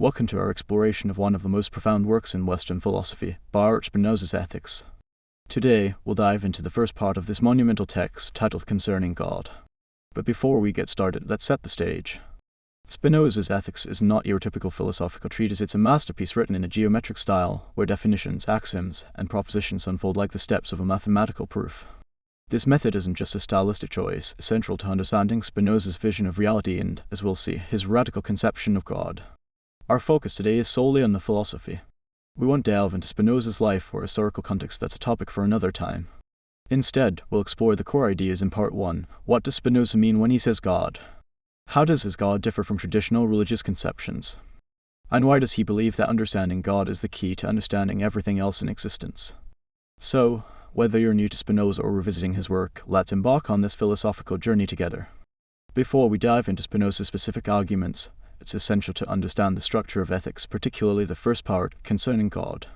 Welcome to our exploration of one of the most profound works in Western philosophy, Baruch Spinoza's Ethics. Today, we'll dive into the first part of this monumental text titled Concerning God. But before we get started, let's set the stage. Spinoza's Ethics is not your typical philosophical treatise. It's a masterpiece written in a geometric style, where definitions, axioms, and propositions unfold like the steps of a mathematical proof. This method isn't just a stylistic choice, it's central to understanding Spinoza's vision of reality and, as we'll see, his radical conception of God. Our focus today is solely on the philosophy. We won't delve into Spinoza's life or historical context. That's a topic for another time. Instead, we'll explore the core ideas in Part 1. What does Spinoza mean when he says God? How does his God differ from traditional religious conceptions? And why does he believe that understanding God is the key to understanding everything else in existence? So, whether you're new to Spinoza or revisiting his work, let's embark on this philosophical journey together. Before we dive into Spinoza's specific arguments, it's essential to understand the structure of ethics, particularly the first part, concerning God.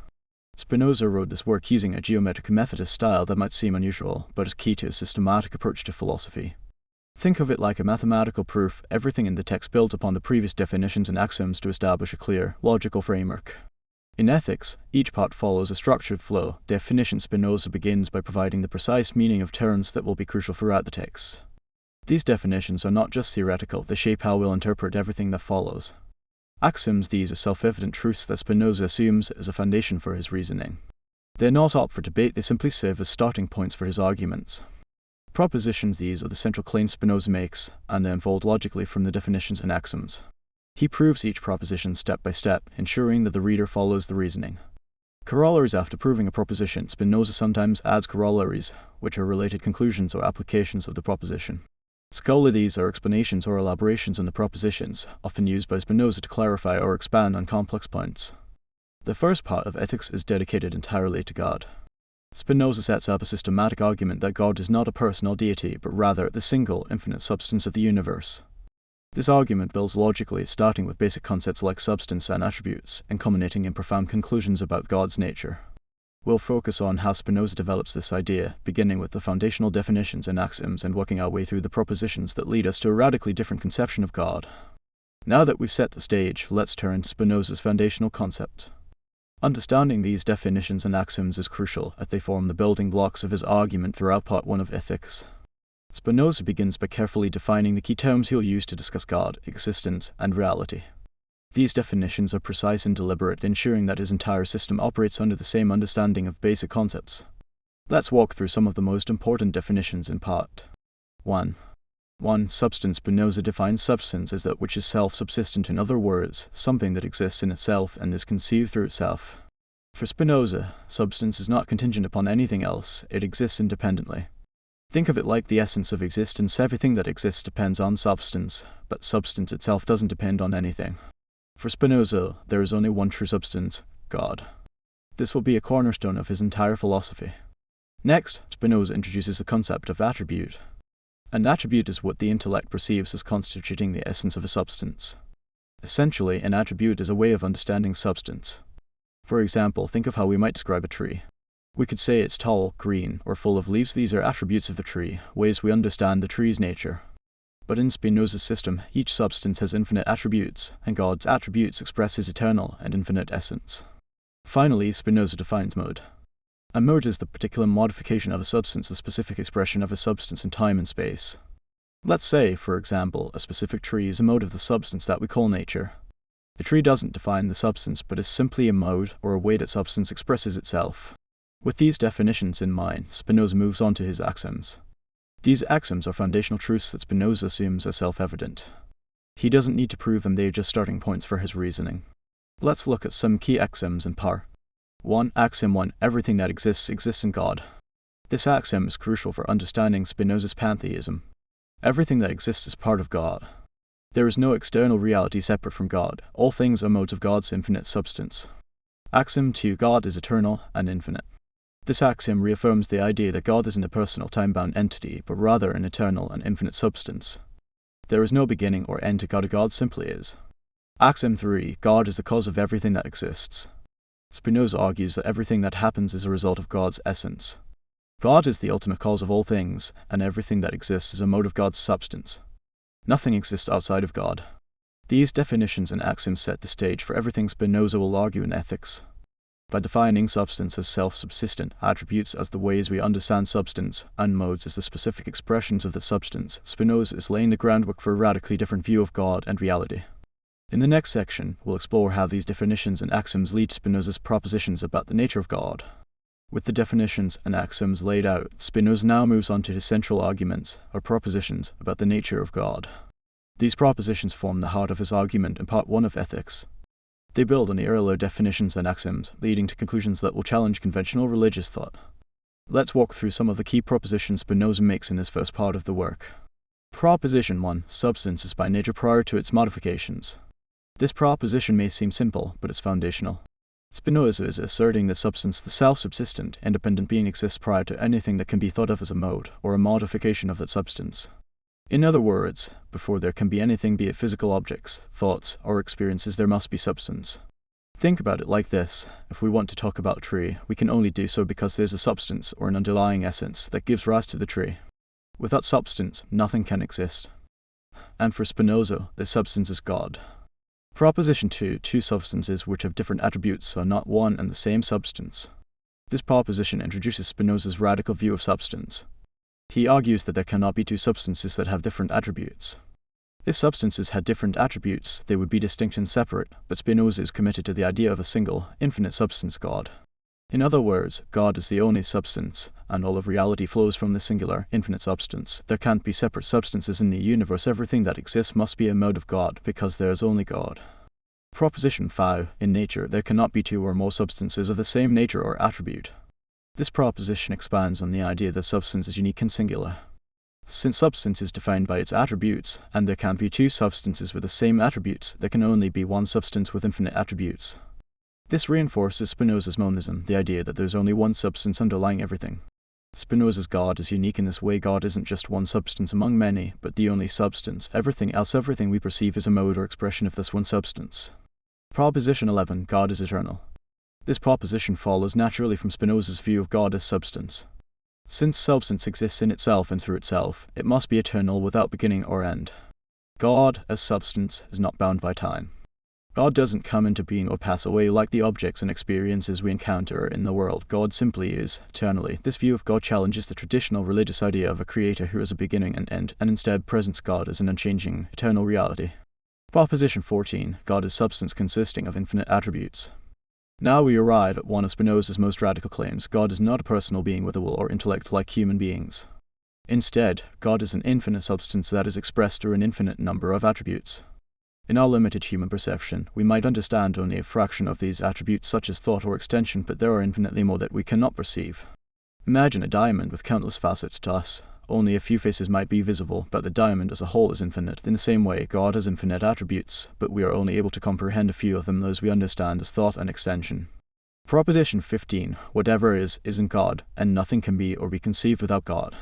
Spinoza wrote this work using a geometric methodist style that might seem unusual, but is key to his systematic approach to philosophy. Think of it like a mathematical proof. Everything in the text builds upon the previous definitions and axioms to establish a clear, logical framework. In ethics, each part follows a structured flow. Definition Spinoza begins by providing the precise meaning of terms that will be crucial throughout the text. These definitions are not just theoretical, they shape how we'll interpret everything that follows. Axioms, these are self-evident truths that Spinoza assumes as a foundation for his reasoning. They're not up for debate, they simply serve as starting points for his arguments. Propositions, these are the central claims Spinoza makes, and they unfold logically from the definitions and axioms. He proves each proposition step by step, ensuring that the reader follows the reasoning. Corollaries. After proving a proposition, Spinoza sometimes adds corollaries, which are related conclusions or applications of the proposition. Scholarly, these are explanations or elaborations on the propositions, often used by Spinoza to clarify or expand on complex points. The first part of ethics is dedicated entirely to God. Spinoza sets up a systematic argument that God is not a personal deity, but rather the single, infinite substance of the universe. This argument builds logically, starting with basic concepts like substance and attributes, and culminating in profound conclusions about God's nature. We'll focus on how Spinoza develops this idea, beginning with the foundational definitions and axioms and working our way through the propositions that lead us to a radically different conception of God. Now that we've set the stage, let's turn to Spinoza's foundational concept. Understanding these definitions and axioms is crucial, as they form the building blocks of his argument throughout Part 1 of Ethics. Spinoza begins by carefully defining the key terms he'll use to discuss God, existence, and reality. These definitions are precise and deliberate, ensuring that his entire system operates under the same understanding of basic concepts. Let's walk through some of the most important definitions in Part 1. 1. Substance. Spinoza defines substance as that which is self-subsistent, in other words, something that exists in itself and is conceived through itself. For Spinoza, substance is not contingent upon anything else, it exists independently. Think of it like the essence of existence. Everything that exists depends on substance, but substance itself doesn't depend on anything. For Spinoza, there is only one true substance, God. This will be a cornerstone of his entire philosophy. Next, Spinoza introduces the concept of attribute. An attribute is what the intellect perceives as constituting the essence of a substance. Essentially, an attribute is a way of understanding substance. For example, think of how we might describe a tree. We could say it's tall, green, or full of leaves. These are attributes of the tree, ways we understand the tree's nature. But in Spinoza's system, each substance has infinite attributes, and God's attributes express his eternal and infinite essence. Finally, Spinoza defines mode. A mode is the particular modification of a substance, the specific expression of a substance in time and space. Let's say, for example, a specific tree is a mode of the substance that we call nature. The tree doesn't define the substance, but is simply a mode or a way that substance expresses itself. With these definitions in mind, Spinoza moves on to his axioms. These axioms are foundational truths that Spinoza assumes are self-evident. He doesn't need to prove them, they are just starting points for his reasoning. Let's look at some key axioms in Part 1. Axiom 1. Everything that exists exists in God. This axiom is crucial for understanding Spinoza's pantheism. Everything that exists is part of God. There is no external reality separate from God. All things are modes of God's infinite substance. Axiom 2. God is eternal and infinite. This axiom reaffirms the idea that God isn't a personal, time-bound entity, but rather an eternal and infinite substance. There is no beginning or end to God. God simply is. Axiom 3. God is the cause of everything that exists. Spinoza argues that everything that happens is a result of God's essence. God is the ultimate cause of all things, and everything that exists is a mode of God's substance. Nothing exists outside of God. These definitions and axioms set the stage for everything Spinoza will argue in ethics. By defining substance as self-subsistent, attributes as the ways we understand substance, and modes as the specific expressions of the substance, Spinoza is laying the groundwork for a radically different view of God and reality. In the next section, we'll explore how these definitions and axioms lead to Spinoza's propositions about the nature of God. With the definitions and axioms laid out, Spinoza now moves on to his central arguments, or propositions, about the nature of God. These propositions form the heart of his argument in Part 1 of Ethics. They build on the earlier definitions and axioms, leading to conclusions that will challenge conventional religious thought. Let's walk through some of the key propositions Spinoza makes in this first part of the work. Proposition 1. Substance is by nature prior to its modifications. This proposition may seem simple, but it's foundational. Spinoza is asserting that substance, the self-subsistent, independent being, exists prior to anything that can be thought of as a mode, or a modification of that substance. In other words, before there can be anything, be it physical objects, thoughts, or experiences, there must be substance. Think about it like this. If we want to talk about a tree, we can only do so because there's a substance, or an underlying essence, that gives rise to the tree. Without substance, nothing can exist. And for Spinoza, this substance is God. Proposition 2. Two substances which have different attributes are not one and the same substance. This proposition introduces Spinoza's radical view of substance. He argues that there cannot be two substances that have different attributes. If substances had different attributes, they would be distinct and separate, but Spinoza is committed to the idea of a single, infinite substance, God. In other words, God is the only substance, and all of reality flows from the singular, infinite substance. There can't be separate substances in the universe. Everything that exists must be a mode of God, because there is only God. Proposition 5. In nature, there cannot be two or more substances of the same nature or attribute. This proposition expands on the idea that substance is unique and singular. Since substance is defined by its attributes, and there can't be two substances with the same attributes, there can only be one substance with infinite attributes. This reinforces Spinoza's monism, the idea that there's only one substance underlying everything. Spinoza's God is unique in this way. God isn't just one substance among many, but the only substance. Everything else, everything we perceive, is a mode or expression of this one substance. Proposition 11. God is eternal. This proposition follows naturally from Spinoza's view of God as substance. Since substance exists in itself and through itself, it must be eternal without beginning or end. God, as substance, is not bound by time. God doesn't come into being or pass away like the objects and experiences we encounter in the world. God simply is, eternally. This view of God challenges the traditional religious idea of a creator who has a beginning and end, and instead presents God as an unchanging, eternal reality. Proposition 14. God is substance consisting of infinite attributes. Now we arrive at one of Spinoza's most radical claims. God is not a personal being with a will or intellect like human beings. Instead, God is an infinite substance that is expressed through an infinite number of attributes. In our limited human perception, we might understand only a fraction of these attributes, such as thought or extension, but there are infinitely more that we cannot perceive. Imagine a diamond with countless facets to us. Only a few faces might be visible, but the diamond as a whole is infinite. In the same way, God has infinite attributes, but we are only able to comprehend a few of them, those we understand as thought and extension. Proposition 15. Whatever is in God, and nothing can be or be conceived without God.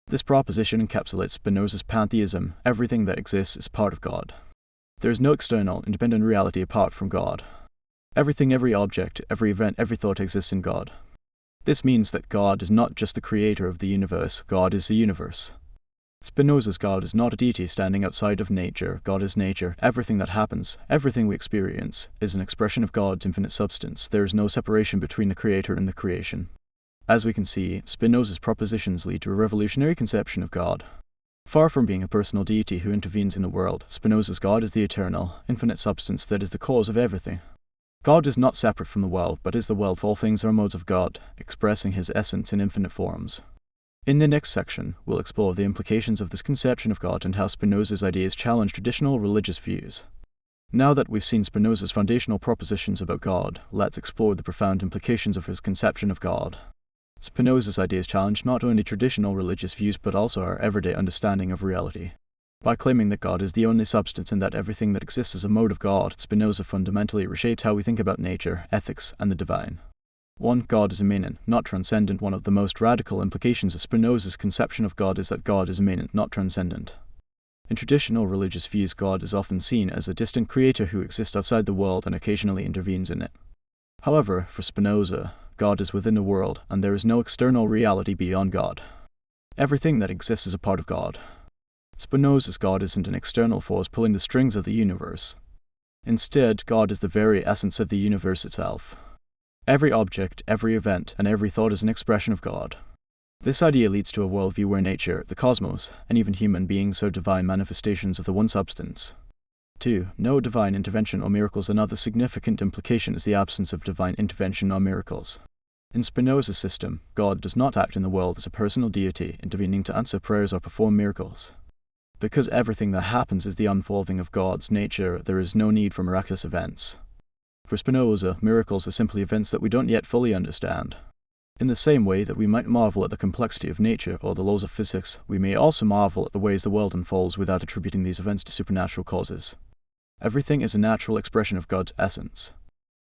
This proposition encapsulates Spinoza's pantheism. Everything that exists is part of God. There is no external, independent reality apart from God. Everything, every object, every event, every thought exists in God. This means that God is not just the creator of the universe, God is the universe. Spinoza's God is not a deity standing outside of nature. God is nature. Everything that happens, everything we experience, is an expression of God's infinite substance. There is no separation between the creator and the creation. As we can see, Spinoza's propositions lead to a revolutionary conception of God. Far from being a personal deity who intervenes in the world, Spinoza's God is the eternal, infinite substance that is the cause of everything. God is not separate from the world, but is the world. All things are modes of God, expressing his essence in infinite forms. In the next section, we'll explore the implications of this conception of God and how Spinoza's ideas challenge traditional religious views. Now that we've seen Spinoza's foundational propositions about God, let's explore the profound implications of his conception of God. Spinoza's ideas challenge not only traditional religious views but also our everyday understanding of reality. By claiming that God is the only substance and that everything that exists is a mode of God, Spinoza fundamentally reshapes how we think about nature, ethics, and the divine. 1. God is immanent, not transcendent. One of the most radical implications of Spinoza's conception of God is that God is immanent, not transcendent. In traditional religious views, God is often seen as a distant creator who exists outside the world and occasionally intervenes in it. However, for Spinoza, God is within the world, and there is no external reality beyond God. Everything that exists is a part of God. Spinoza's God isn't an external force pulling the strings of the universe. Instead, God is the very essence of the universe itself. Every object, every event, and every thought is an expression of God. This idea leads to a worldview where nature, the cosmos, and even human beings are divine manifestations of the one substance. 2. No divine intervention or miracles. Another significant implication is the absence of divine intervention or miracles. In Spinoza's system, God does not act in the world as a personal deity intervening to answer prayers or perform miracles. Because everything that happens is the unfolding of God's nature, there is no need for miraculous events. For Spinoza, miracles are simply events that we don't yet fully understand. In the same way that we might marvel at the complexity of nature or the laws of physics, we may also marvel at the ways the world unfolds without attributing these events to supernatural causes. Everything is a natural expression of God's essence.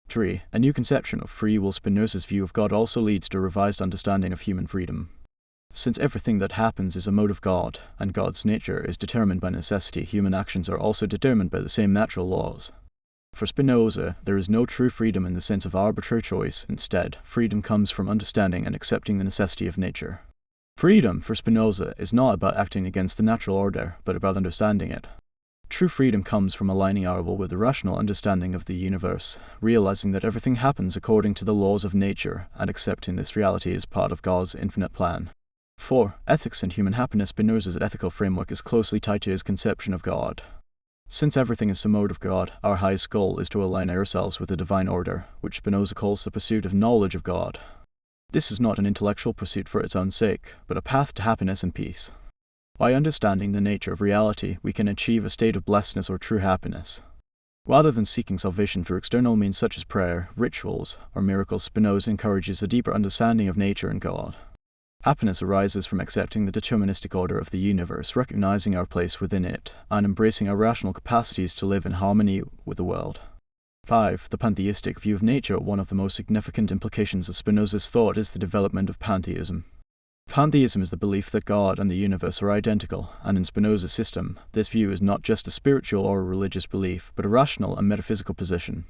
3. A new conception of free will. Spinoza's view of God also leads to a revised understanding of human freedom. Since everything that happens is a mode of God, and God's nature is determined by necessity, human actions are also determined by the same natural laws. For Spinoza, there is no true freedom in the sense of arbitrary choice. Instead, freedom comes from understanding and accepting the necessity of nature. Freedom, for Spinoza, is not about acting against the natural order, but about understanding it. True freedom comes from aligning our will with the rational understanding of the universe, realizing that everything happens according to the laws of nature, and accepting this reality as part of God's infinite plan. 4. Ethics and human happiness. Spinoza's ethical framework is closely tied to his conception of God. Since everything is a mode of God, our highest goal is to align ourselves with the divine order, which Spinoza calls the pursuit of knowledge of God. This is not an intellectual pursuit for its own sake, but a path to happiness and peace. By understanding the nature of reality, we can achieve a state of blessedness or true happiness. Rather than seeking salvation through external means such as prayer, rituals, or miracles, Spinoza encourages a deeper understanding of nature and God. Happiness arises from accepting the deterministic order of the universe, recognizing our place within it, and embracing our rational capacities to live in harmony with the world. 5. The pantheistic view of nature. One of the most significant implications of Spinoza's thought is the development of pantheism. Pantheism is the belief that God and the universe are identical, and in Spinoza's system, this view is not just a spiritual or a religious belief, but a rational and metaphysical position.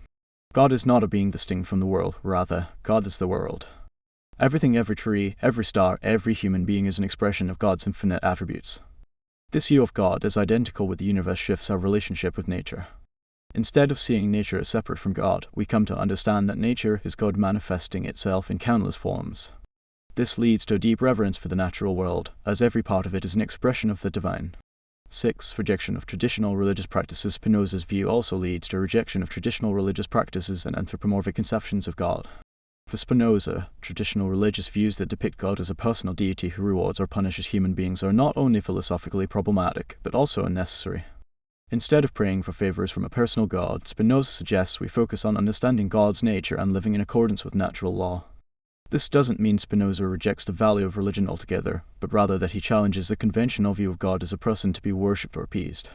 God is not a being distinct from the world, rather, God is the world. Everything, every tree, every star, every human being is an expression of God's infinite attributes. This view of God as identical with the universe shifts our relationship with nature. Instead of seeing nature as separate from God, we come to understand that nature is God manifesting itself in countless forms. This leads to a deep reverence for the natural world, as every part of it is an expression of the divine. 6. Rejection of traditional religious practices. Spinoza's view also leads to a rejection of traditional religious practices and anthropomorphic conceptions of God. For Spinoza, traditional religious views that depict God as a personal deity who rewards or punishes human beings are not only philosophically problematic, but also unnecessary. Instead of praying for favors from a personal God, Spinoza suggests we focus on understanding God's nature and living in accordance with natural law. This doesn't mean Spinoza rejects the value of religion altogether, but rather that he challenges the conventional view of God as a person to be worshipped or appeased.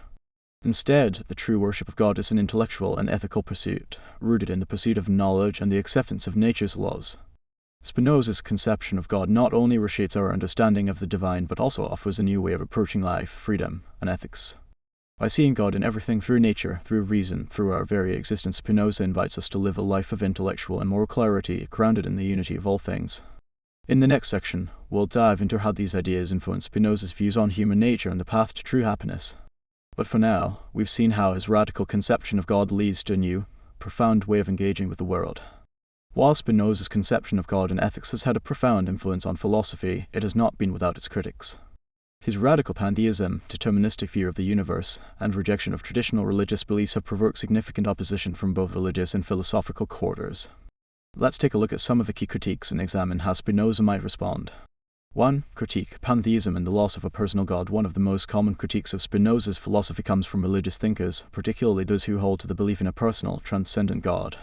Instead, the true worship of God is an intellectual and ethical pursuit, rooted in the pursuit of knowledge and the acceptance of nature's laws. Spinoza's conception of God not only reshapes our understanding of the divine, but also offers a new way of approaching life, freedom, and ethics. By seeing God in everything through nature, through reason, through our very existence, Spinoza invites us to live a life of intellectual and moral clarity, grounded in the unity of all things. In the next section, we'll dive into how these ideas influence Spinoza's views on human nature and the path to true happiness. But for now, we've seen how his radical conception of God leads to a new, profound way of engaging with the world. While Spinoza's conception of God and ethics has had a profound influence on philosophy, it has not been without its critics. His radical pantheism, deterministic view of the universe, and rejection of traditional religious beliefs have provoked significant opposition from both religious and philosophical quarters. Let's take a look at some of the key critiques and examine how Spinoza might respond. 1. Critique: pantheism and the loss of a personal God. One of the most common critiques of Spinoza's philosophy comes from religious thinkers, particularly those who hold to the belief in a personal, transcendent God.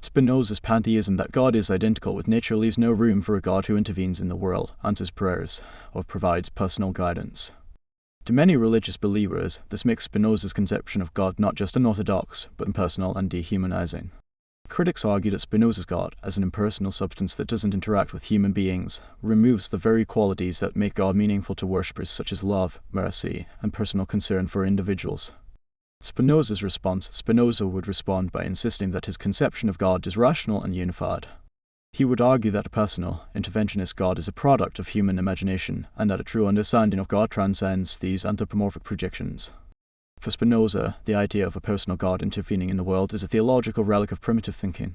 Spinoza's pantheism that God is identical with nature leaves no room for a God who intervenes in the world, answers prayers, or provides personal guidance. To many religious believers, this makes Spinoza's conception of God not just unorthodox, but impersonal and dehumanizing. Critics argue that Spinoza's God, as an impersonal substance that doesn't interact with human beings, removes the very qualities that make God meaningful to worshippers, such as love, mercy, and personal concern for individuals. Spinoza's response: Spinoza would respond by insisting that his conception of God is rational and unified. He would argue that a personal, interventionist God is a product of human imagination, and that a true understanding of God transcends these anthropomorphic projections. For Spinoza, the idea of a personal God intervening in the world is a theological relic of primitive thinking.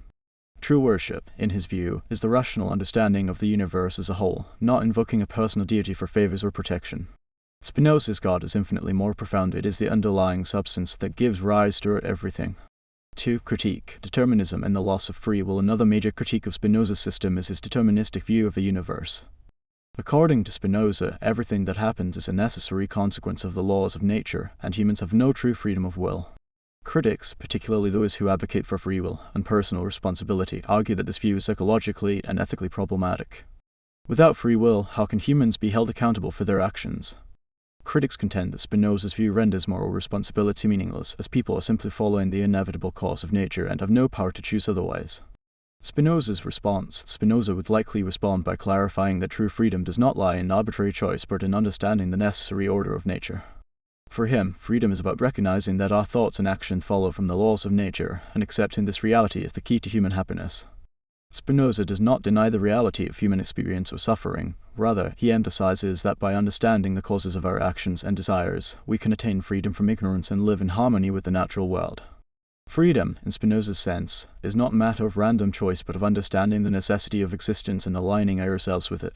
True worship, in his view, is the rational understanding of the universe as a whole, not invoking a personal deity for favors or protection. Spinoza's God is infinitely more profound. It is the underlying substance that gives rise to everything. 2. Critique. Determinism and the loss of free will. Another major critique of Spinoza's system is his deterministic view of the universe. According to Spinoza, everything that happens is a necessary consequence of the laws of nature, and humans have no true freedom of will. Critics, particularly those who advocate for free will and personal responsibility, argue that this view is psychologically and ethically problematic. Without free will, how can humans be held accountable for their actions? Critics contend that Spinoza's view renders moral responsibility meaningless, as people are simply following the inevitable course of nature and have no power to choose otherwise. Spinoza's response. Spinoza would likely respond by clarifying that true freedom does not lie in arbitrary choice but in understanding the necessary order of nature. For him, freedom is about recognizing that our thoughts and actions follow from the laws of nature, and accepting this reality is the key to human happiness. Spinoza does not deny the reality of human experience or suffering. Rather, he emphasizes that by understanding the causes of our actions and desires, we can attain freedom from ignorance and live in harmony with the natural world. Freedom, in Spinoza's sense, is not a matter of random choice but of understanding the necessity of existence and aligning ourselves with it.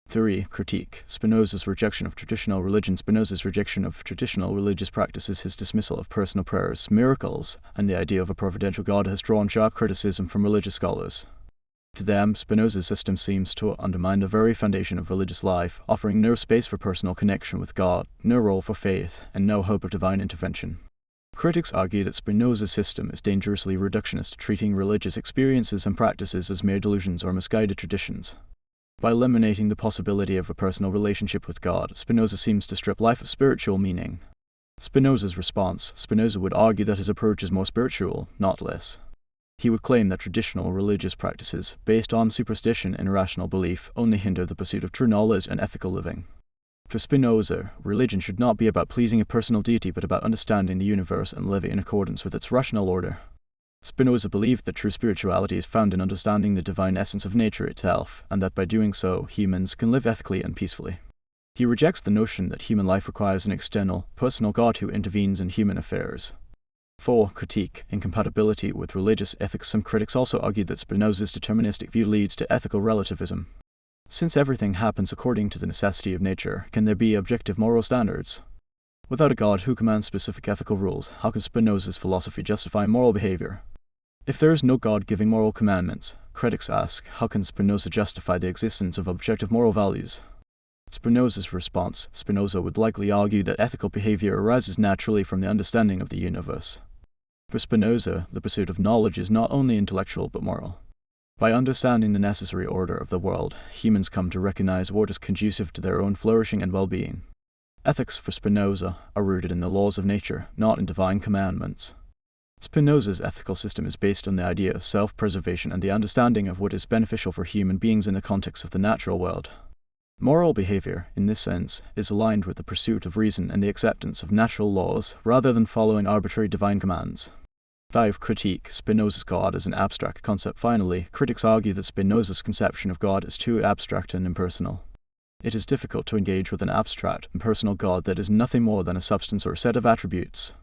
3. Critique. Spinoza's rejection of traditional religion. Spinoza's rejection of traditional religious practices, his dismissal of personal prayers, miracles, and the idea of a providential God has drawn sharp criticism from religious scholars. To them, Spinoza's system seems to undermine the very foundation of religious life, offering no space for personal connection with God, no role for faith, and no hope of divine intervention. Critics argue that Spinoza's system is dangerously reductionist, treating religious experiences and practices as mere delusions or misguided traditions. By eliminating the possibility of a personal relationship with God, Spinoza seems to strip life of spiritual meaning. Spinoza's response. Spinoza would argue that his approach is more spiritual, not less. He would claim that traditional religious practices, based on superstition and irrational belief, only hinder the pursuit of true knowledge and ethical living. For Spinoza, religion should not be about pleasing a personal deity but about understanding the universe and living in accordance with its rational order. Spinoza believed that true spirituality is found in understanding the divine essence of nature itself, and that by doing so, humans can live ethically and peacefully. He rejects the notion that human life requires an external, personal God who intervenes in human affairs. 4. Critique. Incompatibility with religious ethics. Some critics also argue that Spinoza's deterministic view leads to ethical relativism. Since everything happens according to the necessity of nature, can there be objective moral standards? Without a God who commands specific ethical rules, how can Spinoza's philosophy justify moral behavior? If there is no God giving moral commandments, critics ask, how can Spinoza justify the existence of objective moral values? Spinoza's response. Spinoza would likely argue that ethical behavior arises naturally from the understanding of the universe. For Spinoza, the pursuit of knowledge is not only intellectual but moral. By understanding the necessary order of the world, humans come to recognize what is conducive to their own flourishing and well-being. Ethics for Spinoza are rooted in the laws of nature, not in divine commandments. Spinoza's ethical system is based on the idea of self-preservation and the understanding of what is beneficial for human beings in the context of the natural world. Moral behavior, in this sense, is aligned with the pursuit of reason and the acceptance of natural laws, rather than following arbitrary divine commands. 5. Critique. Spinoza's God is an abstract concept. Finally, critics argue that Spinoza's conception of God is too abstract and impersonal. It is difficult to engage with an abstract, impersonal God that is nothing more than a substance or a set of attributes.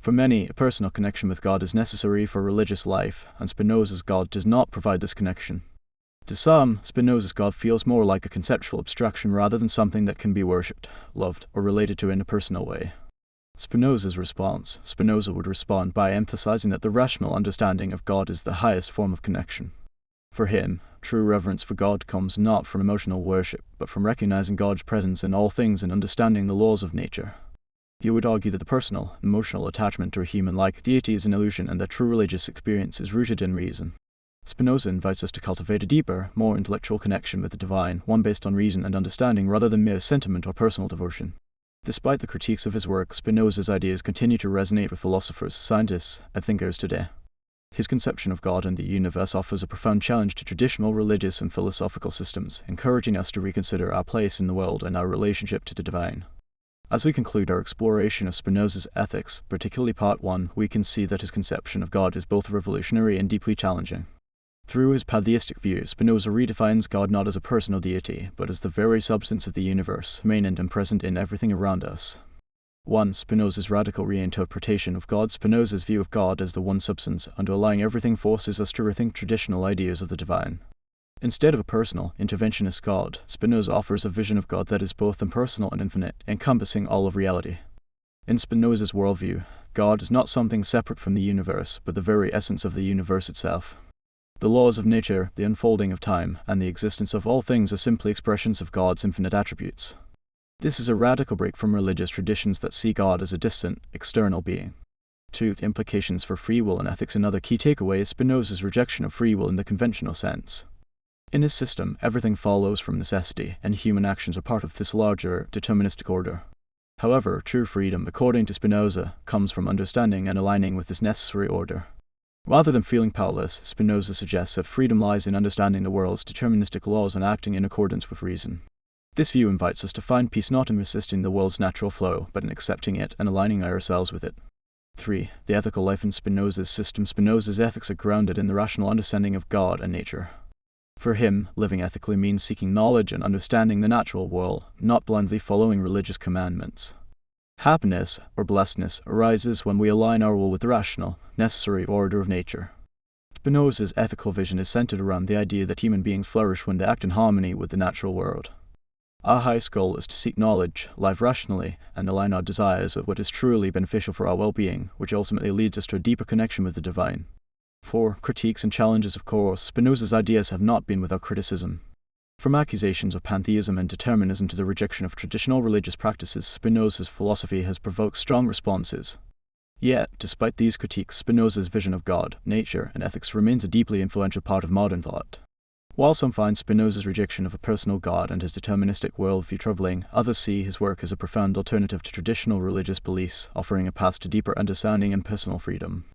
For many, a personal connection with God is necessary for religious life, and Spinoza's God does not provide this connection. To some, Spinoza's God feels more like a conceptual abstraction rather than something that can be worshipped, loved, or related to in a personal way. Spinoza's response. Spinoza would respond by emphasizing that the rational understanding of God is the highest form of connection. For him, true reverence for God comes not from emotional worship, but from recognizing God's presence in all things and understanding the laws of nature. He would argue that the personal, emotional attachment to a human-like deity is an illusion and that true religious experience is rooted in reason. Spinoza invites us to cultivate a deeper, more intellectual connection with the divine, one based on reason and understanding rather than mere sentiment or personal devotion. Despite the critiques of his work, Spinoza's ideas continue to resonate with philosophers, scientists, and thinkers today. His conception of God and the universe offers a profound challenge to traditional religious and philosophical systems, encouraging us to reconsider our place in the world and our relationship to the divine. As we conclude our exploration of Spinoza's ethics, particularly Part 1, we can see that his conception of God is both revolutionary and deeply challenging. Through his pantheistic view, Spinoza redefines God not as a personal deity, but as the very substance of the universe, immanent and present in everything around us. 1. Spinoza's radical reinterpretation of God. Spinoza's view of God as the one substance, underlying everything, forces us to rethink traditional ideas of the divine. Instead of a personal, interventionist God, Spinoza offers a vision of God that is both impersonal and infinite, encompassing all of reality. In Spinoza's worldview, God is not something separate from the universe, but the very essence of the universe itself. The laws of nature, the unfolding of time, and the existence of all things are simply expressions of God's infinite attributes. This is a radical break from religious traditions that see God as a distant, external being. 2. Implications for free will and ethics. Another key takeaway is Spinoza's rejection of free will in the conventional sense. In his system, everything follows from necessity, and human actions are part of this larger, deterministic order. However, true freedom, according to Spinoza, comes from understanding and aligning with this necessary order. Rather than feeling powerless, Spinoza suggests that freedom lies in understanding the world's deterministic laws and acting in accordance with reason. This view invites us to find peace not in resisting the world's natural flow, but in accepting it and aligning ourselves with it. 3. The ethical life in Spinoza's system. Spinoza's ethics are grounded in the rational understanding of God and nature. For him, living ethically means seeking knowledge and understanding the natural world, not blindly following religious commandments. Happiness, or blessedness, arises when we align our will with the rational, necessary order of nature. Spinoza's ethical vision is centered around the idea that human beings flourish when they act in harmony with the natural world. Our highest goal is to seek knowledge, live rationally, and align our desires with what is truly beneficial for our well-being, which ultimately leads us to a deeper connection with the divine. 4. Critiques and challenges. Of course, Spinoza's ideas have not been without criticism. From accusations of pantheism and determinism to the rejection of traditional religious practices, Spinoza's philosophy has provoked strong responses. Yet, despite these critiques, Spinoza's vision of God, nature, and ethics remains a deeply influential part of modern thought. While some find Spinoza's rejection of a personal God and his deterministic worldview troubling, others see his work as a profound alternative to traditional religious beliefs, offering a path to deeper understanding and personal freedom.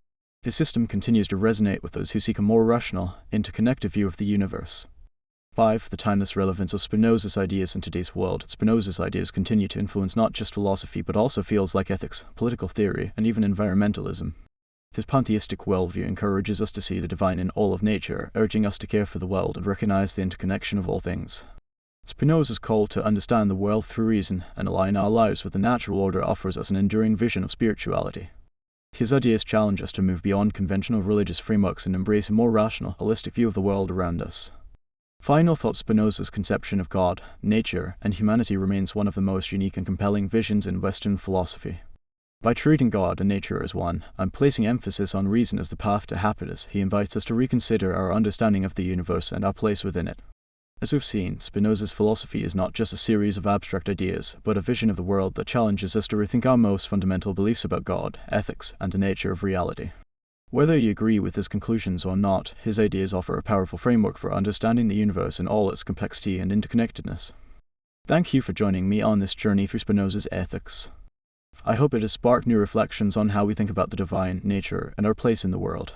His system continues to resonate with those who seek a more rational, interconnected view of the universe. 5. The timeless relevance of Spinoza's ideas in today's world. Spinoza's ideas continue to influence not just philosophy but also fields like ethics, political theory, and even environmentalism. His pantheistic worldview encourages us to see the divine in all of nature, urging us to care for the world and recognize the interconnection of all things. Spinoza's call to understand the world through reason and align our lives with the natural order offers us an enduring vision of spirituality. His ideas challenge us to move beyond conventional religious frameworks and embrace a more rational, holistic view of the world around us. Final thought. Spinoza's conception of God, nature, and humanity remains one of the most unique and compelling visions in Western philosophy. By treating God and nature as one, and placing emphasis on reason as the path to happiness, he invites us to reconsider our understanding of the universe and our place within it. As we've seen, Spinoza's philosophy is not just a series of abstract ideas, but a vision of the world that challenges us to rethink our most fundamental beliefs about God, ethics, and the nature of reality. Whether you agree with his conclusions or not, his ideas offer a powerful framework for understanding the universe in all its complexity and interconnectedness. Thank you for joining me on this journey through Spinoza's ethics. I hope it has sparked new reflections on how we think about the divine, nature, and our place in the world.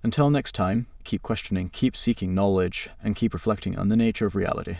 Until next time, keep questioning, keep seeking knowledge, and keep reflecting on the nature of reality.